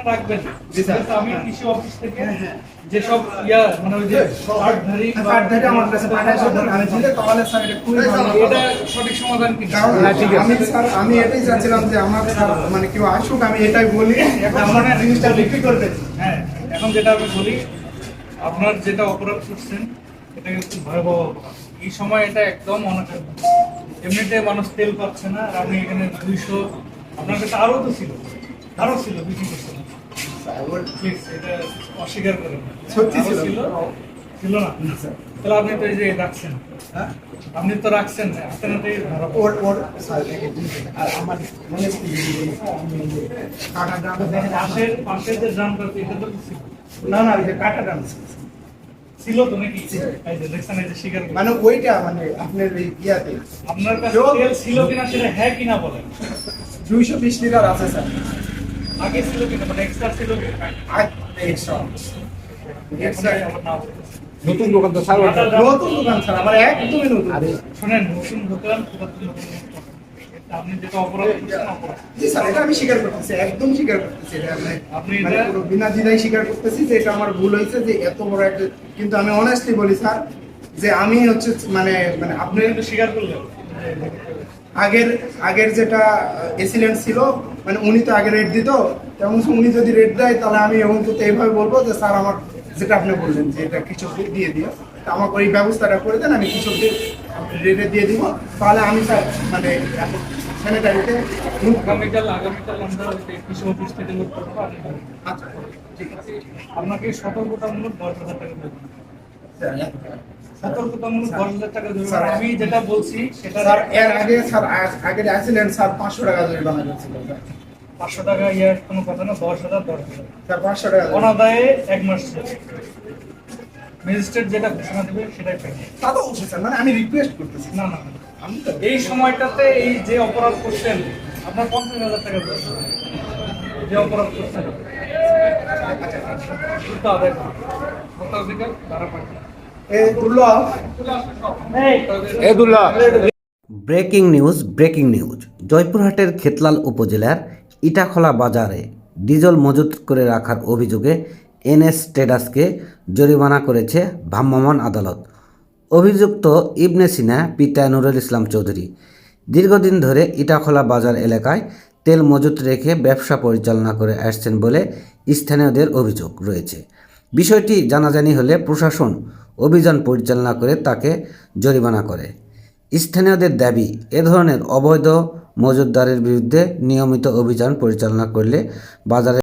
রাখবেন। যেহেতু আমি কৃষি অফিস থেকে যেসব মানে ওই যে কার্ডধারী আমার কাছে পাঠাইছে, আমি দিলে তাহলে স্যার এটা খুবই ভালো। এটা সঠিক সমাধান কি? আমি স্যার আমি এটাই চাচ্ছিলাম যে আমার স্যার মানে কেউ আসুক, আমি এটাই বলি আমার জিনিসটা বিক্রি করবে। হ্যাঁ, এখন যেটা আমি বলি, আপনার যেটা অপরাধ করছেন এটা কিন্তু ভয়াবহ অপরাধ। এই সময় এটা একদম অনাকাঙ্ক্ষিত। এমনিতে মানুষ তেল পাচ্ছে না, আর আপনি এখানে 200, আপনার কাছে আরও তো ছিল, আরও ছিল বিক্রি করছেন। এটা অস্বীকার করেন, সত্যি ছিল ছিল না? তাহলে আপনি তো এই যে রাখছেন, আপনি তো রাখছেন হাতে নাতে ওর ওর আমার পাশের পাশের যে ড্রামটা এটা তো ছিল না, না ওই যে কাটা ড্রাম ছিল তো নাকি? এই যে দেখছেন, এই যে স্বীকার মানে ওইটা মানে আপনার এই ইয়াতে আপনার কাছে তেল ছিল কিনা সেটা হ্যাঁ কিনা বলেন। 220 লিটার আছে স্যার। আগে ছিল কিনা, মানে এক্সট্রা ছিল কিনা? এক্সট্রা নতুন দোকান তো স্যার, নতুন দোকান স্যার আমার একদমই নতুন। শুনেন, নতুন দোকান আপনি যেটা অপরাধ করছেন অপরাধ। জি স্যার, এটা আমি স্বীকার করতেছি, একদম স্বীকার করতেছি। এটা আপনি এটা বিনা দ্বিধায় স্বীকার করতেছি যে এটা আমার ভুল হয়েছে, যে এত বড় একটা। কিন্তু আমি অনেস্টলি বলি স্যার, যে আমি হচ্ছে মানে মানে আপনি কিন্তু স্বীকার করলেন আগের আগের যেটা এসিলেন্ট ছিল, মানে উনি তো আগে রেট দিত, তেমন উনি যদি রেট দেয় তাহলে আমি এবং তো এইভাবে বলবো যে স্যার আমার যেটা আপনি বললেন যে এটা কৃষকদের দিয়ে দিও, আমাকে ওই ব্যবস্থাটা করে দেন, আমি কৃষকদের রেটে দিয়ে দিব। তাহলে আমি স্যার মানে স্যানিটারিতে আগামীকাল আমরা কৃষি অফিস থেকে লোক করবো। আচ্ছা ঠিক আছে, আপনাকে সতর্কতামূলক 10,000 টাকা দেবো। সতর্কতামূলক 10,000 টাকা দেবো। আমি যেটা বলছি সেটা স্যার এর আগে স্যার আগের অ্যাক্সিডেন্ট স্যার 500 টাকা জরিমানা করেছিল। 500 টাকা ইয়ার কোনো কথা না, 10,000 স্যার 500 টাকা অনাদায়ে 1 মাস ম্যাজিস্ট্রেট যেটা ঘোষণা দেবে সেটাই পাই। তা তো অবশ্যই স্যার, মানে আমি রিকোয়েস্ট করতেছি। না না, আমি তো এই সময়টাতে এই যে অপরাধ করছেন আপনার 50,000 টাকা দেবেন, যে অপরাধ করছেন ব্রেকিং নিউজ জয়পুরহাটের খেতলাল উপজেলার ইটাখলা বাজারে ডিজেল মজুত করে রাখার অভিযোগে এনএস ট্রেডার্সকে জরিমানা করেছে ভ্রাম্যমাণ আদালত। অভিযুক্ত ইবনে সিনা পিতা নুরুল ইসলাম চৌধুরী দীর্ঘদিন ধরে ইটাখলা বাজার এলাকায় তেল মজুত রেখে ব্যবসা পরিচালনা করে আসছেন বলে স্থানীয়দের অভিযোগ রয়েছে। বিষয়টি জানাজানি হলে প্রশাসন অভিযান পরিচালনা করে তাকে জরিমানা করে। স্থানীয়দের দাবি, এ ধরনের অবৈধ মজুতদারের বিরুদ্ধে নিয়মিত অভিযান পরিচালনা করলে বাজারে